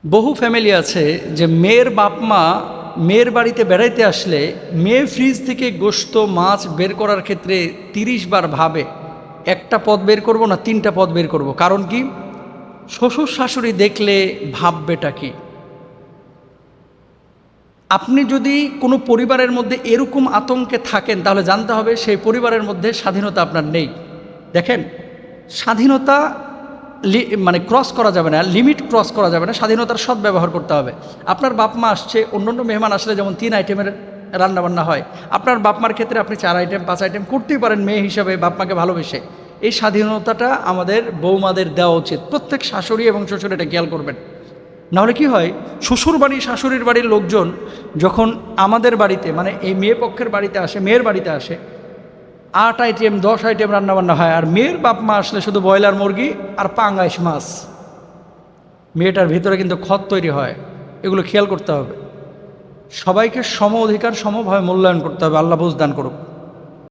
বহু ফ্যামিলি আছে যে মেয়ের বাপ মা মেয়ের বাড়িতে বেড়াইতে আসলে মেয়ে ফ্রিজ থেকে গোশত মাছ বের করার ক্ষেত্রে ৩০ বার ভাবে একটা পদ বের করব না তিনটা পদ বের করব। কারণ কি, শ্বশুর শাশুড়ি দেখলে ভাববেটা কি। আপনি যদি কোনো পরিবারের মধ্যে এরকম আতঙ্কে থাকেন তাহলে জানতে হবে সেই পরিবারের মধ্যে স্বাধীনতা আপনার নেই। দেখেন, স্বাধীনতা মানে ক্রস করা যাবে না, লিমিট ক্রস করা যাবে না, স্বাধীনতার সদ্ব্যবহার করতে হবে। আপনার বাপ মা আসছে, অন্য মেহমান আসলে যেমন 3 আইটেমের রান্নাবান্না হয়, আপনার বাপ মার ক্ষেত্রে আপনি 4 আইটেম 5 আইটেম করতেই পারেন মেয়ে হিসাবে বাপ মাকে ভালোবেসে। এই স্বাধীনতাটা আমাদের বৌমাদের দেওয়া উচিত। প্রত্যেক শাশুড়ি এবং শ্বশুর এটা খেয়াল করবেন। নাহলে কি হয়, শ্বশুর বাড়ি শাশুড়ির বাড়ির লোকজন যখন আমাদের বাড়িতে মানে এই মেয়ে পক্ষের বাড়িতে আসে, মেয়ের বাড়িতে আসে, 8 আইটেম 10 আইটেম রান্নাবান্না হয়, আর মেয়ের বাপ মা আসলে শুধু ব্রয়লার মুরগি আর পাঙ্গাইশ মাছ। মেয়েটার ভিতরে কিন্তু ক্ষত তৈরি হয়। এগুলো খেয়াল করতে হবে। সবাইকে সম অধিকার সমভাবে মূল্যায়ন করতে হবে। আল্লাহ বুঝ দান করুক।